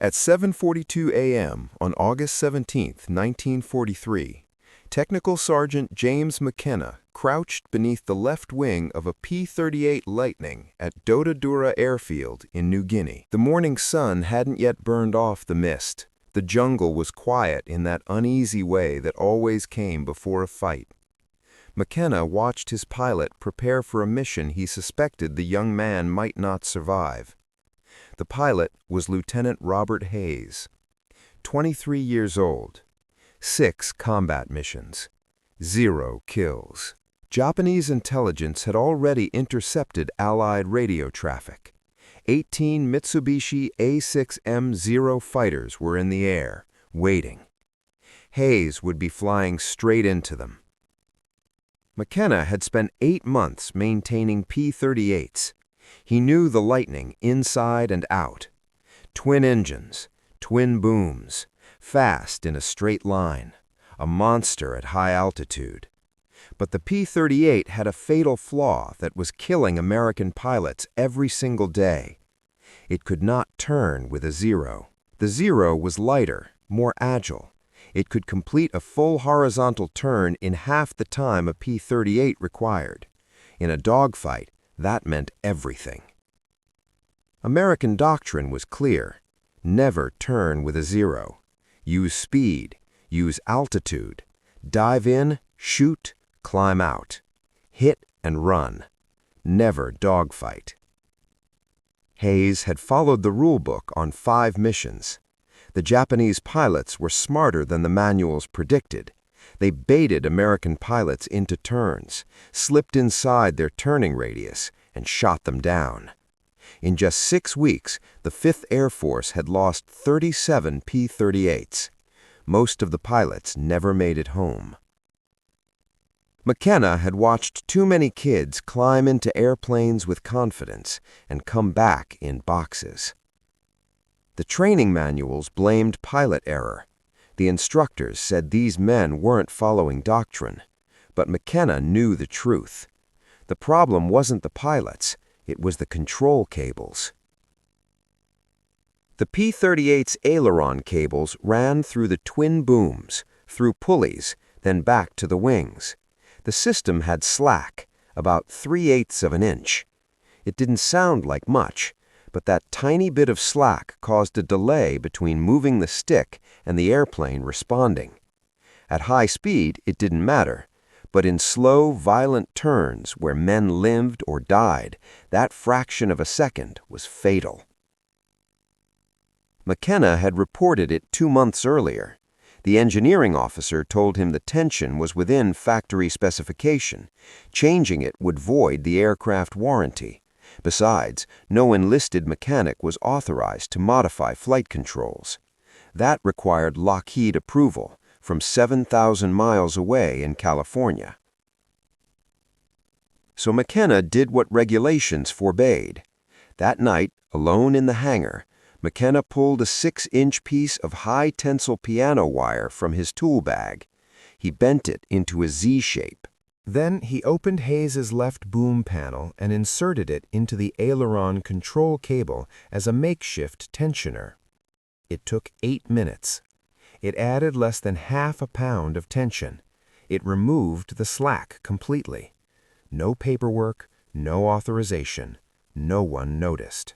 At 7:42 a.m. on August 17, 1943, Technical Sergeant James McKenna crouched beneath the left wing of a P-38 Lightning at WWII Airfield in New Guinea. The morning sun hadn't yet burned off the mist. The jungle was quiet in that uneasy way that always came before a fight. McKenna watched his pilot prepare for a mission he suspected the young man might not survive. The pilot was Lieutenant Robert Hayes, 23 years old, 6 combat missions, 0 kills. Japanese intelligence had already intercepted Allied radio traffic. 18 Mitsubishi A6M0 fighters were in the air, waiting. Hayes would be flying straight into them. McKenna had spent 8 months maintaining P-38s. He knew the Lightning inside and out. Twin engines, twin booms, fast in a straight line, a monster at high altitude. But the P-38 had a fatal flaw that was killing American pilots every single day. It could not turn with a zero. The zero was lighter, more agile. It could complete a full horizontal turn in half the time a P-38 required. In a dogfight, that meant everything. American doctrine was clear. Never turn with a zero. Use speed, use altitude. Dive in, shoot, climb out. Hit and run. Never dogfight. Hayes had followed the rulebook on 5 missions. The Japanese pilots were smarter than the manuals predicted. They baited American pilots into turns, slipped inside their turning radius, and shot them down. In just 6 weeks, the 5th Air Force had lost 37 P-38s. Most of the pilots never made it home. McKenna had watched too many kids climb into airplanes with confidence and come back in boxes. The training manuals blamed pilot error. The instructors said these men weren't following doctrine. But McKenna knew the truth. The problem wasn't the pilots, it was the control cables. The P-38's aileron cables ran through the twin booms, through pulleys, then back to the wings. The system had slack, about 3/8 of an inch. It didn't sound like much, but that tiny bit of slack caused a delay between moving the stick and the airplane responding. At high speed, it didn't matter, but in slow, violent turns where men lived or died, that fraction of a second was fatal. McKenna had reported it 2 months earlier. The engineering officer told him the tension was within factory specification. Changing it would void the aircraft warranty. Besides, no enlisted mechanic was authorized to modify flight controls. That required Lockheed approval from 7,000 miles away in California. So McKenna did what regulations forbade. That night, alone in the hangar, McKenna pulled a 6-inch piece of high-tensile piano wire from his tool bag. He bent it into a Z shape. Then he opened Hayes's left boom panel and inserted it into the aileron control cable as a makeshift tensioner. It took 8 minutes. It added less than half a pound of tension. It removed the slack completely. No paperwork, no authorization. No one noticed.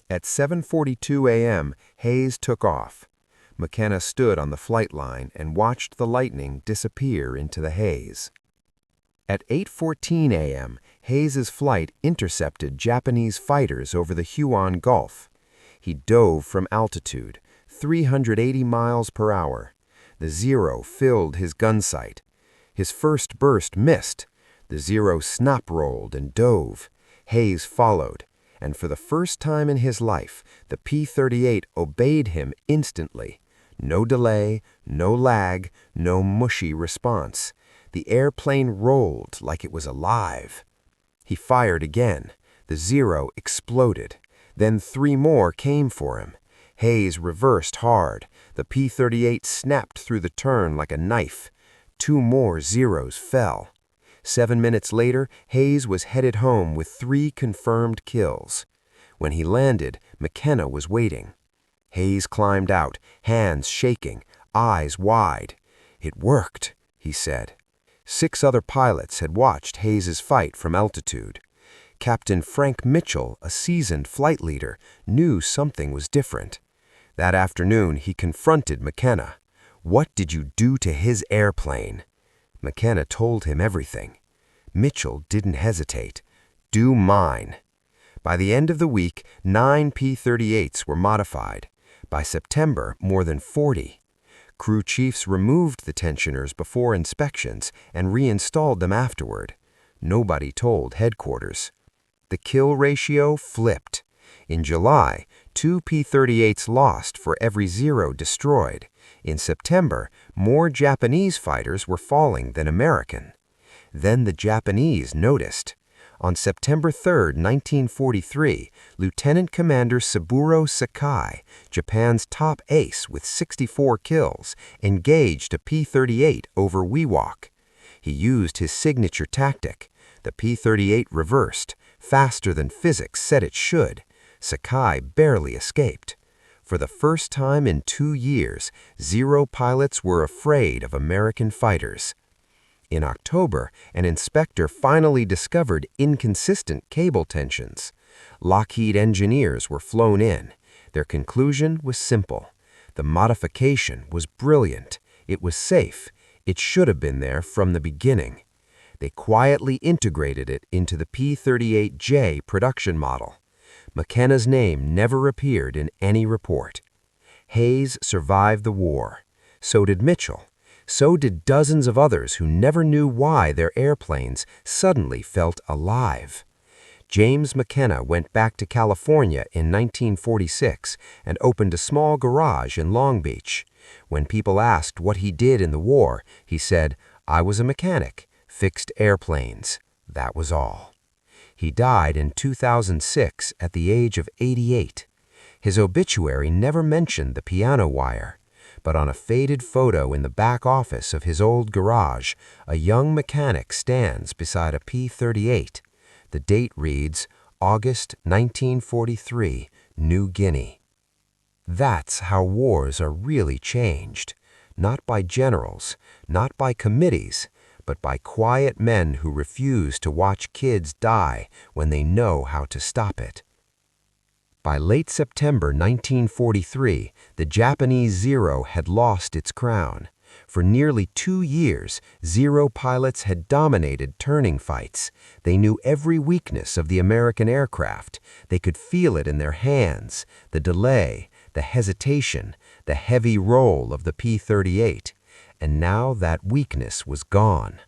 At 7:42 a.m., Hayes took off. McKenna stood on the flight line and watched the Lightning disappear into the haze. At 8:14 a.m., Hayes's flight intercepted Japanese fighters over the Huon Gulf. He dove from altitude, 380 miles per hour. The Zero filled his gun sight. His first burst missed. The Zero snap-rolled and dove. Hayes followed, and for the first time in his life, the P-38 obeyed him instantly. No delay, no lag, no mushy response. The airplane rolled like it was alive. He fired again. The Zero exploded. Then 3 more came for him. Hayes reversed hard. The P-38 snapped through the turn like a knife. 2 more Zeros fell. 7 minutes later, Hayes was headed home with 3 confirmed kills. When he landed, McKenna was waiting. Hayes climbed out, hands shaking, eyes wide. "It worked," he said. 6 other pilots had watched Hayes's fight from altitude. Captain Frank Mitchell, a seasoned flight leader, knew something was different. That afternoon, he confronted McKenna. "What did you do to his airplane?" McKenna told him everything. Mitchell didn't hesitate. "Do mine." By the end of the week, 9 P-38s were modified. By September, more than 40. Crew chiefs removed the tensioners before inspections and reinstalled them afterward. Nobody told headquarters. The kill ratio flipped. In July, 2 P-38s lost for every 0 destroyed. In September, more Japanese fighters were falling than American. Then the Japanese noticed. On September 3, 1943, Lieutenant Commander Saburo Sakai, Japan's top ace with 64 kills, engaged a P-38 over Wewak. He used his signature tactic. The P-38 reversed, faster than physics said it should. Sakai barely escaped. For the first time in 2 years, 0 pilots were afraid of American fighters. In October, an inspector finally discovered inconsistent cable tensions. Lockheed engineers were flown in. Their conclusion was simple. The modification was brilliant. It was safe. It should have been there from the beginning. They quietly integrated it into the P-38J production model. McKenna's name never appeared in any report. Hayes survived the war. So did Mitchell. So did dozens of others who never knew why their airplanes suddenly felt alive. James McKenna went back to California in 1946 and opened a small garage in Long Beach. When people asked what he did in the war, he said, "I was a mechanic, fixed airplanes. That was all." He died in 2006 at the age of 88. His obituary never mentioned the piano wire. But on a faded photo in the back office of his old garage, a young mechanic stands beside a P-38. The date reads, August 1943, New Guinea. That's how wars are really changed. Not by generals, not by committees, but by quiet men who refuse to watch kids die when they know how to stop it. By late September 1943, the Japanese Zero had lost its crown. For nearly 2 years, Zero pilots had dominated turning fights. They knew every weakness of the American aircraft. They could feel it in their hands, the delay, the hesitation, the heavy roll of the P-38. And now that weakness was gone.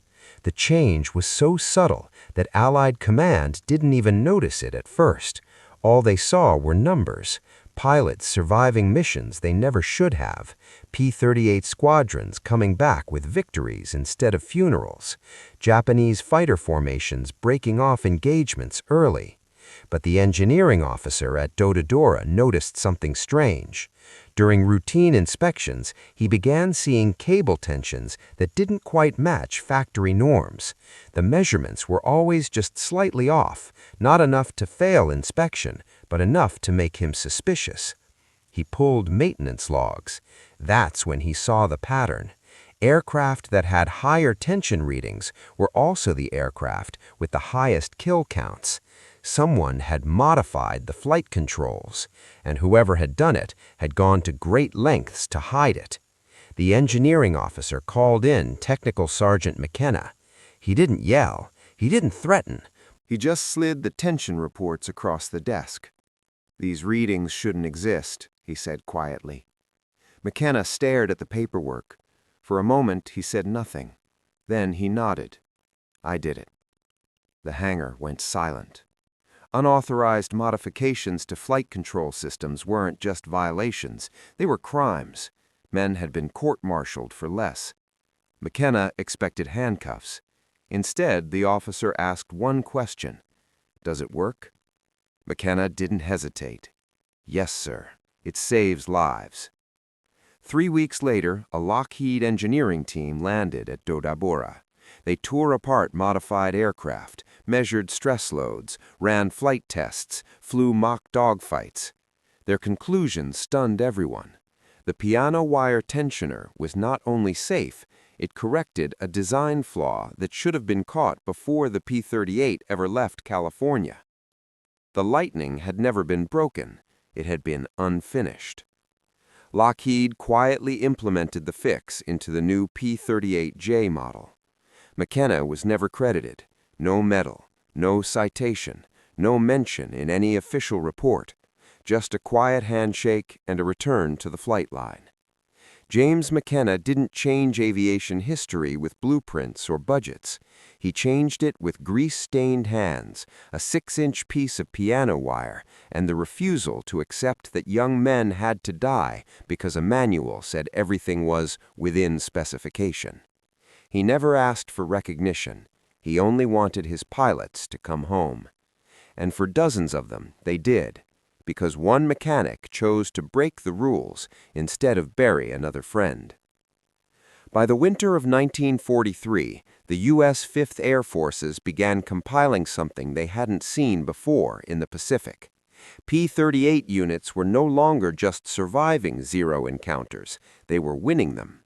The change was so subtle that Allied command didn't even notice it at first. All they saw were numbers, pilots surviving missions they never should have, P-38 squadrons coming back with victories instead of funerals, Japanese fighter formations breaking off engagements early. But the engineering officer at Dododora noticed something strange. During routine inspections, he began seeing cable tensions that didn't quite match factory norms. The measurements were always just slightly off, not enough to fail inspection, but enough to make him suspicious. He pulled maintenance logs. That's when he saw the pattern. Aircraft that had higher tension readings were also the aircraft with the highest kill counts. Someone had modified the flight controls, and whoever had done it had gone to great lengths to hide it. The engineering officer called in Technical Sergeant McKenna. He didn't yell. He didn't threaten. He just slid the tension reports across the desk. "These readings shouldn't exist," he said quietly. McKenna stared at the paperwork. For a moment, he said nothing. Then he nodded. "I did it." The hangar went silent. Unauthorized modifications to flight control systems weren't just violations, they were crimes. Men had been court-martialed for less. McKenna expected handcuffs. Instead, the officer asked one question. "Does it work?" McKenna didn't hesitate. "Yes, sir. It saves lives." 3 weeks later, a Lockheed engineering team landed at Dododora. They tore apart modified aircraft, measured stress loads, ran flight tests, flew mock dogfights. Their conclusion stunned everyone. The piano wire tensioner was not only safe, it corrected a design flaw that should have been caught before the P-38 ever left California. The Lightning had never been broken, it had been unfinished. Lockheed quietly implemented the fix into the new P-38J model. McKenna was never credited, no medal, no citation, no mention in any official report, just a quiet handshake and a return to the flight line. James McKenna didn't change aviation history with blueprints or budgets. He changed it with grease-stained hands, a 6-inch piece of piano wire, and the refusal to accept that young men had to die because a manual said everything was within specification. He never asked for recognition. He only wanted his pilots to come home. And for dozens of them, they did, because one mechanic chose to break the rules instead of bury another friend. By the winter of 1943, the U.S. Fifth Air Forces began compiling something they hadn't seen before in the Pacific. P-38 units were no longer just surviving Zero encounters, they were winning them.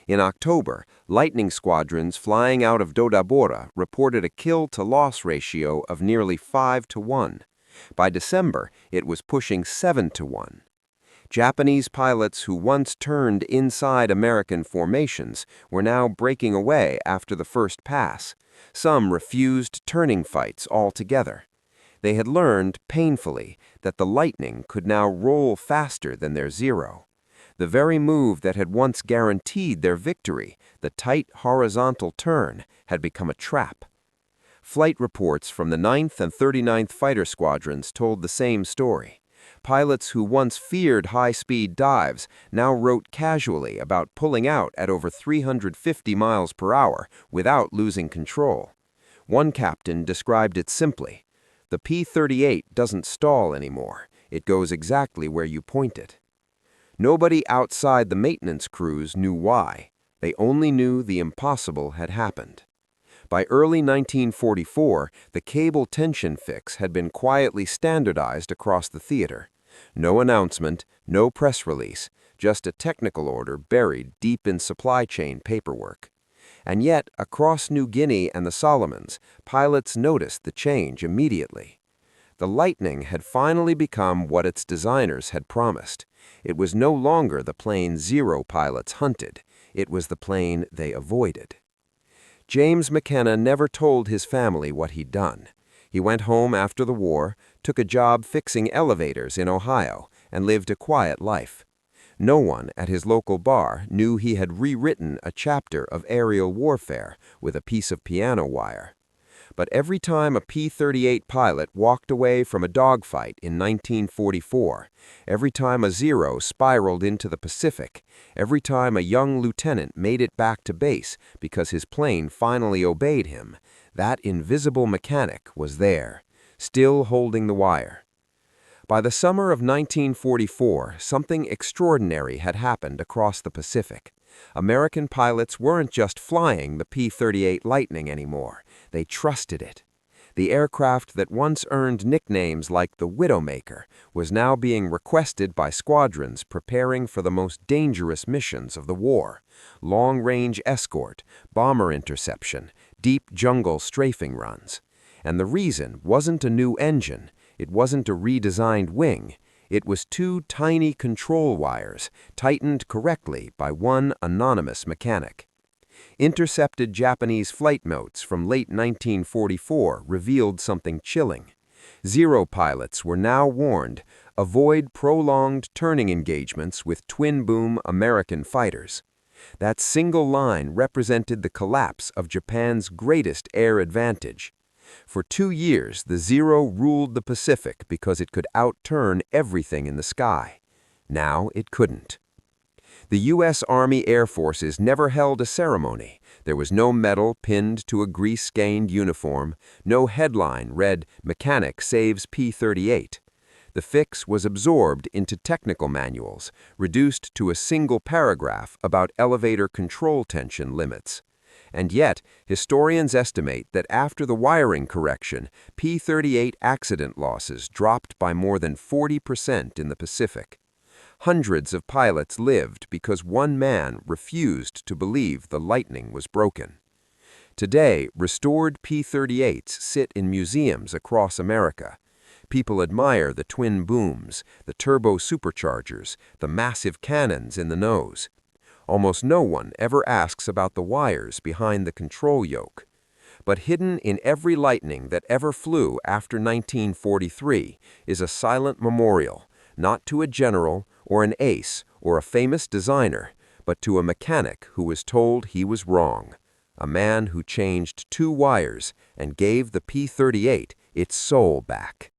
In October, Lightning squadrons flying out of WWII reported a kill-to-loss ratio of nearly 5-to-1. By December, it was pushing 7-to-1. Japanese pilots who once turned inside American formations were now breaking away after the first pass. Some refused turning fights altogether. They had learned, painfully, that the Lightning could now roll faster than their Zero. The very move that had once guaranteed their victory, the tight horizontal turn, had become a trap. Flight reports from the 9th and 39th Fighter Squadrons told the same story. Pilots who once feared high-speed dives now wrote casually about pulling out at over 350 miles per hour without losing control. One captain described it simply: "The P-38 doesn't stall anymore. It goes exactly where you point it." Nobody outside the maintenance crews knew why. They only knew the impossible had happened. By early 1944, the cable tension fix had been quietly standardized across the theater. No announcement, no press release, just a technical order buried deep in supply chain paperwork. And yet, across New Guinea and the Solomons, pilots noticed the change immediately. The Lightning had finally become what its designers had promised. It was no longer the plane Zero pilots hunted. It was the plane they avoided. James McKenna never told his family what he'd done. He went home after the war, took a job fixing elevators in Ohio, and lived a quiet life. No one at his local bar knew he had rewritten a chapter of aerial warfare with a piece of piano wire. But every time a P-38 pilot walked away from a dogfight in 1944, every time a Zero spiraled into the Pacific, every time a young lieutenant made it back to base because his plane finally obeyed him, that invisible mechanic was there, still holding the wire. By the summer of 1944, something extraordinary had happened across the Pacific. American pilots weren't just flying the P-38 Lightning anymore. They trusted it. The aircraft that once earned nicknames like the Widowmaker was now being requested by squadrons preparing for the most dangerous missions of the war: long-range escort, bomber interception, deep jungle strafing runs. And the reason wasn't a new engine, it wasn't a redesigned wing. It was two tiny control wires, tightened correctly by one anonymous mechanic. Intercepted Japanese flight notes from late 1944 revealed something chilling. Zero pilots were now warned: avoid prolonged turning engagements with twin-boom American fighters. That single line represented the collapse of Japan's greatest air advantage. For 2 years, the Zero ruled the Pacific because it could outturn everything in the sky. Now it couldn't. The U.S. Army Air Forces never held a ceremony. There was no medal pinned to a grease-stained uniform, no headline read, "Mechanic saves P-38." The fix was absorbed into technical manuals, reduced to a single paragraph about elevator control tension limits. And yet, historians estimate that after the wiring correction, P-38 accident losses dropped by more than 40% in the Pacific. Hundreds of pilots lived because one man refused to believe the lightning was broken. Today, restored P-38s sit in museums across America. People admire the twin booms, the turbo superchargers, the massive cannons in the nose. Almost no one ever asks about the wires behind the control yoke. But hidden in every lightning that ever flew after 1943 is a silent memorial, not to a general or an ace or a famous designer, but to a mechanic who was told he was wrong. A man who changed 2 wires and gave the P-38 its soul back.